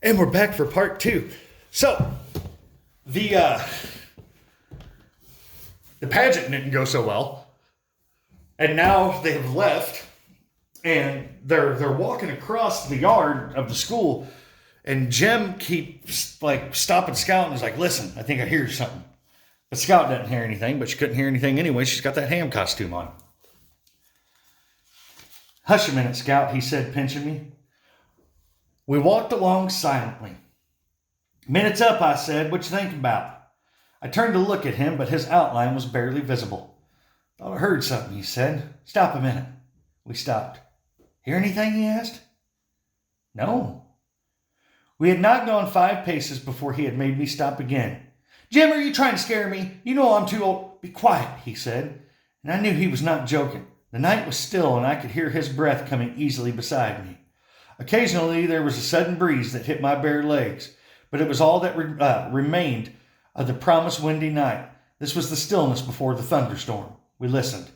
And we're back for part 2. So, the pageant didn't go so well. And now they have left. And they're walking across the yard of the school. And Jim keeps stopping Scout and is like, listen, I think I hear something. But Scout doesn't hear anything, but she couldn't hear anything anyway. She's got that ham costume on. Hush a minute, Scout, he said, pinching me. We walked along silently. Minute's up, I said. What you thinking about? I turned to look at him, but his outline was barely visible. Thought I heard something, he said. Stop a minute. We stopped. Hear anything, he asked. No. We had not gone 5 paces before he had made me stop again. Jim, are you trying to scare me? You know I'm too old. Be quiet, he said. And I knew he was not joking. The night was still, and I could hear his breath coming easily beside me. Occasionally, there was a sudden breeze that hit my bare legs, but it was all that remained of the promised windy night. This was the stillness before the thunderstorm. We listened.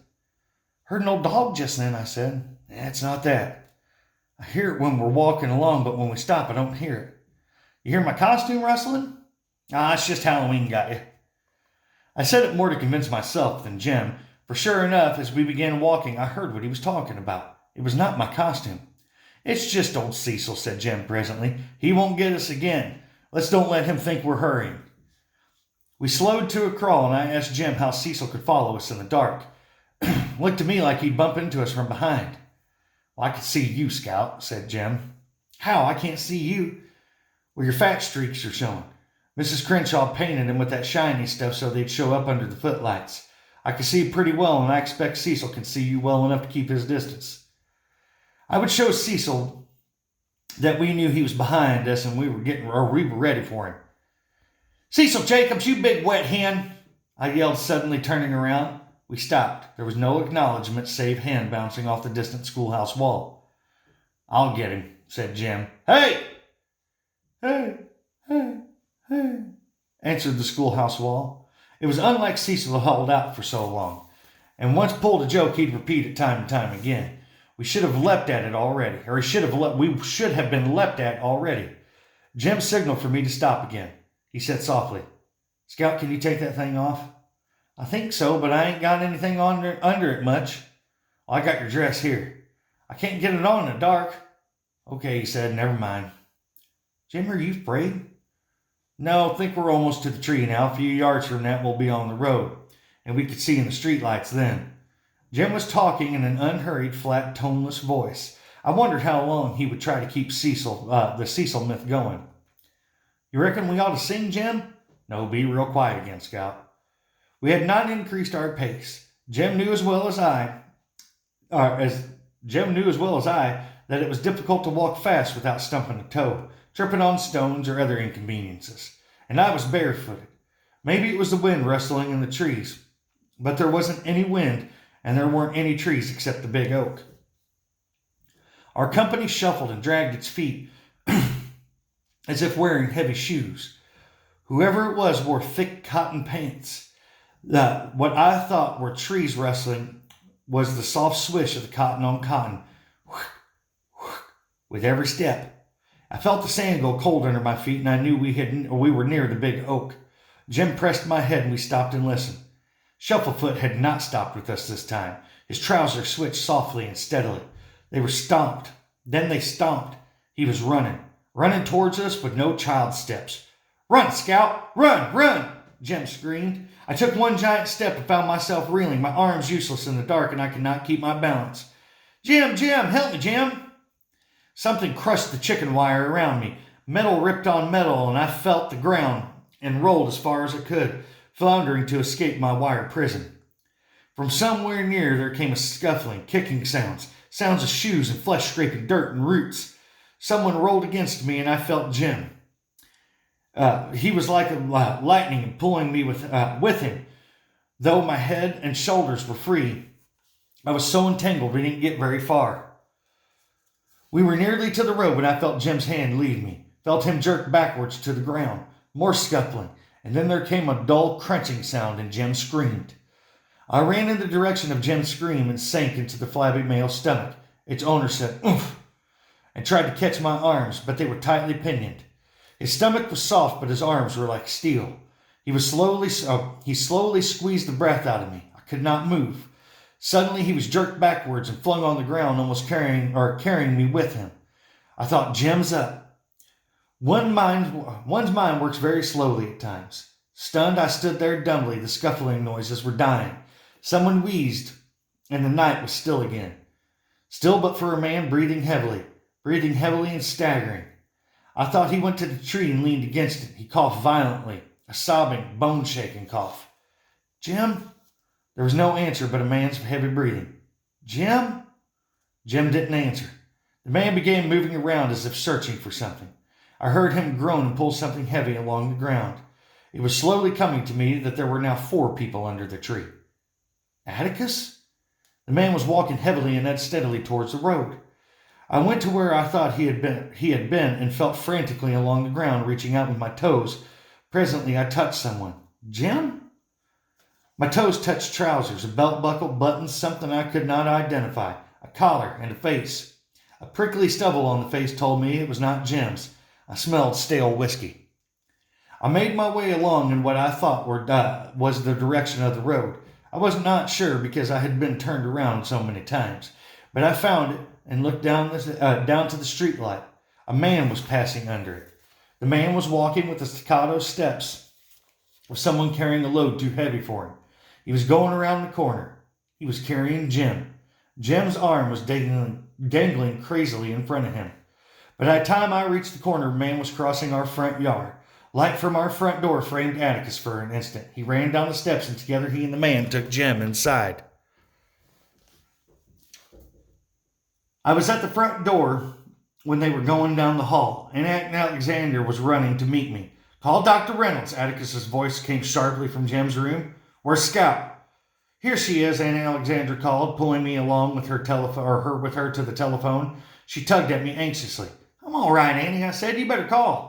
Heard an old dog just then, I said. It's not that. I hear it when we're walking along, but when we stop, I don't hear it. You hear my costume rustling? It's just Halloween got you. I said it more to convince myself than Jim, for sure enough, as we began walking, I heard what he was talking about. It was not my costume. It's just old Cecil, said Jim presently. He won't get us again. Let's don't let him think we're hurrying. We slowed to a crawl, and I asked Jim how Cecil could follow us in the dark. Looked to me like he'd bump into us from behind. Well, I could see you, Scout, said Jim. How? I can't see you. Well, your fat streaks are showing. Mrs. Crenshaw painted them with that shiny stuff so they'd show up under the footlights. I can see pretty well, and I expect Cecil can see you well enough to keep his distance. I would show Cecil that we knew he was behind us and we were ready for him. Cecil Jacobs, you big wet hen, I yelled, suddenly turning around. We stopped. There was no acknowledgement save hand bouncing off the distant schoolhouse wall. I'll get him, said Jim. Hey! Hey! Hey! Hey! Answered the schoolhouse wall. It was unlike Cecil to hold out for so long, and once pulled a joke he'd repeat it time and time again. We should have leapt at it already, we should have been leapt at already. Jim signaled for me to stop again. He said softly, Scout, can you take that thing off? I think so, but I ain't got anything under it much. Well, I got your dress here. I can't get it on in the dark. Okay, he said, never mind. Jim, are you afraid? No, I think we're almost to the tree now. A few yards from that, we'll be on the road, and we could see in the streetlights then. Jim was talking in an unhurried, flat, toneless voice. I wondered how long he would try to keep the Cecil myth going. You reckon we ought to sing, Jim? No, be real quiet again, Scout. We had not increased our pace. Jim knew as well as I that it was difficult to walk fast without stumping a toe, tripping on stones or other inconveniences. And I was barefooted. Maybe it was the wind rustling in the trees, but there wasn't any wind, and there weren't any trees except the big oak. Our company shuffled and dragged its feet as if wearing heavy shoes. Whoever it was wore thick cotton pants. What I thought were trees rustling was the soft swish of the cotton on cotton. With every step, I felt the sand go cold under my feet, and I knew we were near the big oak. Jim pressed my head, and we stopped and listened. Shufflefoot had not stopped with us this time. His trousers switched softly and steadily. They were stomped. Then they stomped. He was running towards us with no child's steps. Run, Scout! Run! Run! Jim screamed. I took one giant step and found myself reeling, my arms useless in the dark, and I could not keep my balance. Jim! Help me, Jim! Something crushed the chicken wire around me. Metal ripped on metal, and I felt the ground and rolled as far as I could, floundering to escape my wire prison. From somewhere near there came a scuffling, kicking sounds of shoes and flesh scraping dirt and roots. Someone rolled against me, and I felt Jim. He was like lightning pulling me with him. Though my head and shoulders were free, I was so entangled we didn't get very far. We were nearly to the road when I felt Jim's hand lead me, felt him jerk backwards to the ground, more scuffling, and then there came a dull crunching sound and Jim screamed. I ran in the direction of Jim's scream and sank into the flabby male's stomach. Its owner said, "Oomph," and tried to catch my arms, but they were tightly pinioned. His stomach was soft, but his arms were like steel. He slowly squeezed the breath out of me. I could not move. Suddenly, he was jerked backwards and flung on the ground, almost carrying me with him. I thought, Jim's up. One's mind works very slowly at times. Stunned, I stood there dumbly. The scuffling noises were dying. Someone wheezed, and the night was still again. Still but for a man breathing heavily and staggering. I thought he went to the tree and leaned against it. He coughed violently, a sobbing, bone-shaking cough. Jim? There was no answer but a man's heavy breathing. Jim? Jim didn't answer. The man began moving around as if searching for something. I heard him groan and pull something heavy along the ground. It was slowly coming to me that there were now 4 people under the tree. Atticus? The man was walking heavily and unsteadily towards the road. I went to where I thought he had been and felt frantically along the ground, reaching out with my toes. Presently, I touched someone. Jim? My toes touched trousers, a belt buckle, buttons, something I could not identify, a collar, and a face. A prickly stubble on the face told me it was not Jim's. I smelled stale whiskey. I made my way along in what I thought was the direction of the road. I was not sure because I had been turned around so many times, but I found it and looked down to the street light. A man was passing under it. The man was walking with the staccato steps of someone carrying a load too heavy for him. He was going around the corner. He was carrying Jim. Jim's arm was dangling crazily in front of him. By the time I reached the corner, a man was crossing our front yard. Light from our front door framed Atticus for an instant. He ran down the steps, and together he and the man took Jim inside. I was at the front door when they were going down the hall, and Aunt Alexander was running to meet me. Call Dr. Reynolds. Atticus's voice came sharply from Jim's room. Where's Scout? Here she is, Aunt Alexander called, pulling me along with her to the telephone. She tugged at me anxiously. I'm all right, Annie, I said. You better call.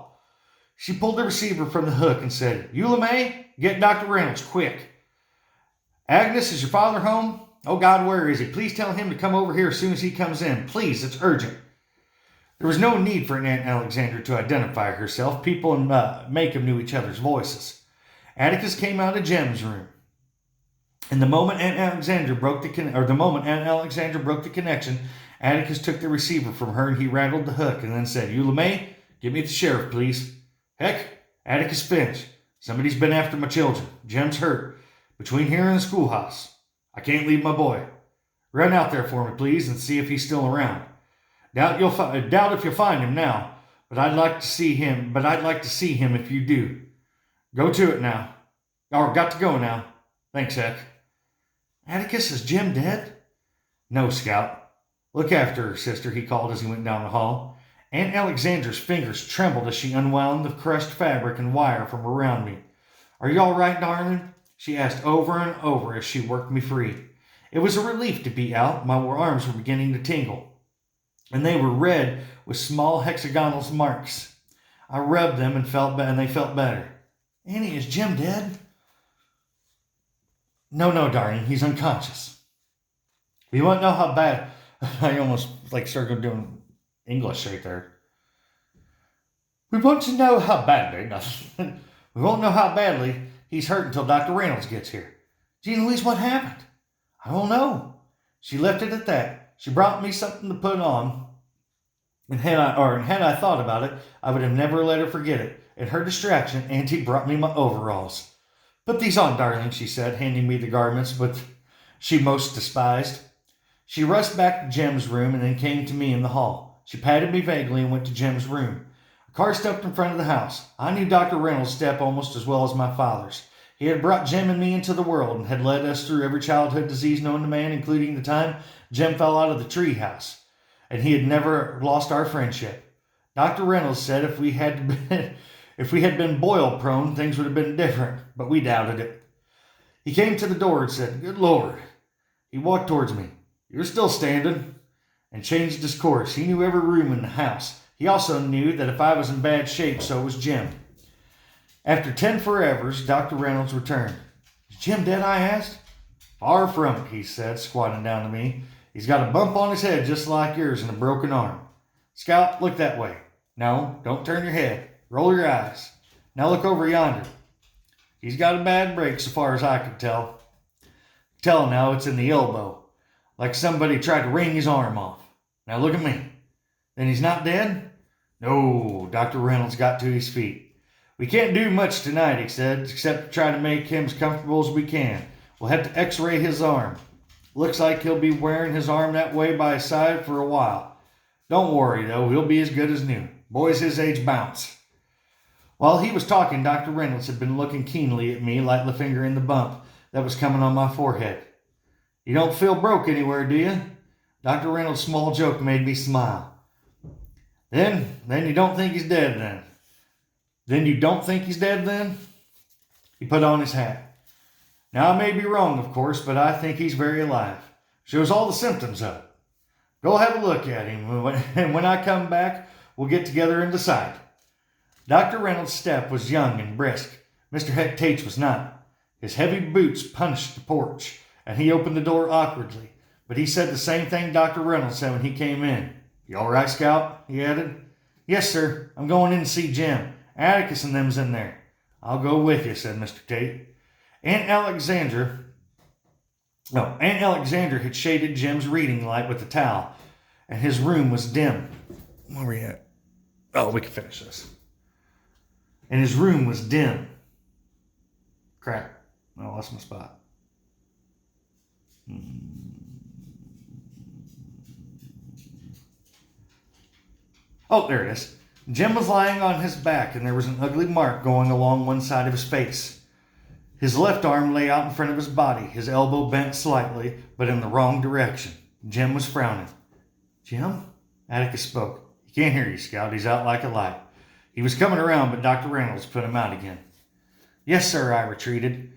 She pulled the receiver from the hook and said, Eula May, get Dr. Reynolds, quick. Agnes, is your father home? Oh, God, where is he? Please tell him to come over here as soon as he comes in. Please, it's urgent. There was no need for Aunt Alexander to identify herself. People in Macomb knew each other's voices. Atticus came out of Jim's room. And the moment Aunt Alexander broke the connection, Atticus took the receiver from her and he rattled the hook and then said, Eula May, get me the sheriff, please. Heck, Atticus Finch. Somebody's been after my children. Jim's hurt. Between here and the schoolhouse. I can't leave my boy. Run out there for me, please, and see if he's still around. Doubt if you'll find him now, but I'd like to see him if you do. Go to it now. Or got to go now. Thanks, Heck. Atticus, is Jim dead? No, Scout. Look after her, sister, he called as he went down the hall. Aunt Alexander's fingers trembled as she unwound the crushed fabric and wire from around me. Are you all right, darling? She asked over and over as she worked me free. It was a relief to be out. My arms were beginning to tingle, and they were red with small hexagonal marks. I rubbed them and they felt better. Annie, is Jim dead? No, darling, he's unconscious. We won't know how bad. I almost started doing English right there. We want to know how badly. We won't know how badly he's hurt until Dr. Reynolds gets here. Jean Louise, what happened? I don't know. She left it at that. She brought me something to put on. And had I thought about it, I would have never let her forget it. In her distraction, Auntie brought me my overalls. Put these on, darling, she said, handing me the garments she most despised. She rushed back to Jim's room and then came to me in the hall. She patted me vaguely and went to Jim's room. A car stopped in front of the house. I knew Dr. Reynolds' step almost as well as my father's. He had brought Jim and me into the world and had led us through every childhood disease known to man, including the time Jim fell out of the tree house. And he had never lost our friendship. Dr. Reynolds said if we had been boil prone, things would have been different, but we doubted it. He came to the door and said, Good Lord. He walked towards me. You're still standing, and changed his course. He knew every room in the house. He also knew that if I was in bad shape, so was Jim. After 10 forevers, Dr. Reynolds returned. Is Jim dead, I asked. Far from it, he said, squatting down to me. He's got a bump on his head just like yours and a broken arm. Scout, look that way. No, don't turn your head. Roll your eyes. Now look over yonder. He's got a bad break so far as I can tell. Tell now it's in the elbow, like somebody tried to wring his arm off. Now look at me. Then he's not dead? No, Dr. Reynolds got to his feet. We can't do much tonight, he said, except try to make him as comfortable as we can. We'll have to x-ray his arm. Looks like he'll be wearing his arm that way by his side for a while. Don't worry, though. He'll be as good as new. Boys his age bounce. While he was talking, Dr. Reynolds had been looking keenly at me like the finger in the bump that was coming on my forehead. You don't feel broke anywhere, do you? Dr. Reynolds' small joke made me smile. Then you don't think he's dead then? Then you don't think he's dead then? He put on his hat. Now I may be wrong, of course, but I think he's very alive. Shows all the symptoms of it. Go have a look at him, and when I come back, we'll get together and decide. Dr. Reynolds' step was young and brisk. Mr. Heck Tate's was not. His heavy boots punched the porch, and he opened the door awkwardly. But he said the same thing Dr. Reynolds said when he came in. You all right, Scout? He added. Yes, sir. I'm going in to see Jim. Atticus and them's in there. I'll go with you, said Mr. Tate. Aunt Alexandra had shaded Jim's reading light with a towel, and his room was dim. Where are we at? Oh, we can finish this. And his room was dim. Crap. I lost my spot. Oh, there it is. Jim was lying on his back, and there was an ugly mark going along one side of his face. His left arm lay out in front of his body, his elbow bent slightly, but in the wrong direction. Jim was frowning. Jim? Atticus spoke. He can't hear you, Scout. He's out like a light. He was coming around, but Dr. Reynolds put him out again. Yes, sir, I retreated.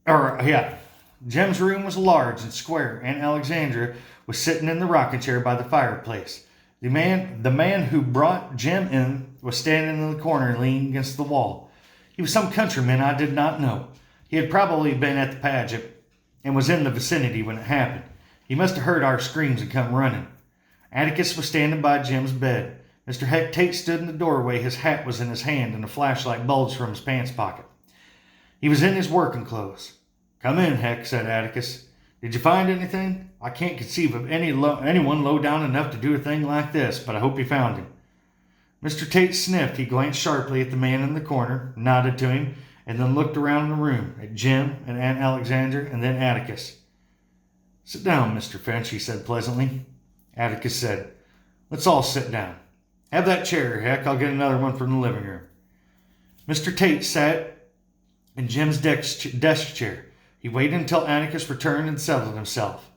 Jim's room was large and square. Aunt Alexandra was sitting in the rocking chair by the fireplace. The man who brought Jim in was standing in the corner leaning against the wall. He was some countryman I did not know. He had probably been at the pageant and was in the vicinity when it happened. He must have heard our screams and come running. Atticus was standing by Jim's bed. Mr. Heck Tate stood in the doorway. His hat was in his hand and a flashlight bulged from his pants pocket. He was in his working clothes. Come in, Heck, said Atticus. Did you find anything? I can't conceive of anyone low down enough to do a thing like this, but I hope you found him. Mr. Tate sniffed. He glanced sharply at the man in the corner, nodded to him, and then looked around the room at Jim and Aunt Alexandra and then Atticus. Sit down, Mr. Finch, he said pleasantly. Atticus said, Let's all sit down. Have that chair, Heck. I'll get another one from the living room. Mr. Tate sat in Jim's desk chair. He waited until Atticus returned and settled himself.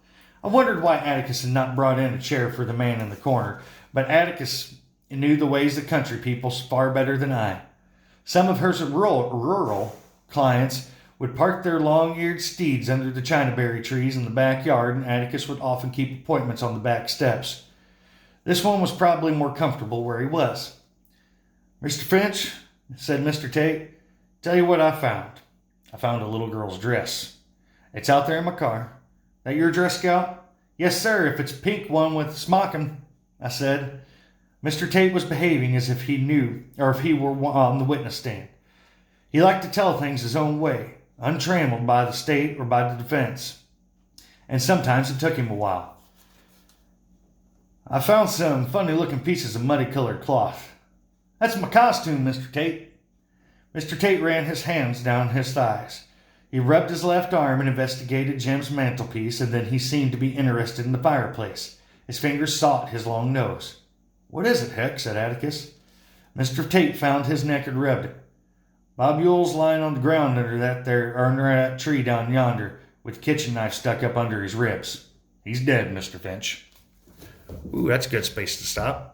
I wondered why Atticus had not brought in a chair for the man in the corner, but Atticus knew the ways of country people far better than I. Some of her rural clients would park their long-eared steeds under the chinaberry trees in the backyard, and Atticus would often keep appointments on the back steps. This one was probably more comfortable where he was. Mr. Finch, said Mr. Tate, tell you what I found. I found a little girl's dress. It's out there in my car. That your dress, Scout? Yes, sir, if it's a pink one with smocking, I said. Mr. Tate was behaving as if he knew, or if he were on the witness stand. He liked to tell things his own way, untrammeled by the state or by the defense. And sometimes it took him a while. I found some funny-looking pieces of muddy-colored cloth. That's my costume, Mr. Tate. Mr. Tate ran his hands down his thighs. He rubbed his left arm and investigated Jim's mantelpiece, and then he seemed to be interested in the fireplace. His fingers sought his long nose. What is it, Heck? Said Atticus. Mr. Tate found his neck and rubbed it. Bob Yule's lying on the ground under that tree down yonder, with the kitchen knife stuck up under his ribs. He's dead, Mr. Finch. Ooh, that's a good space to stop.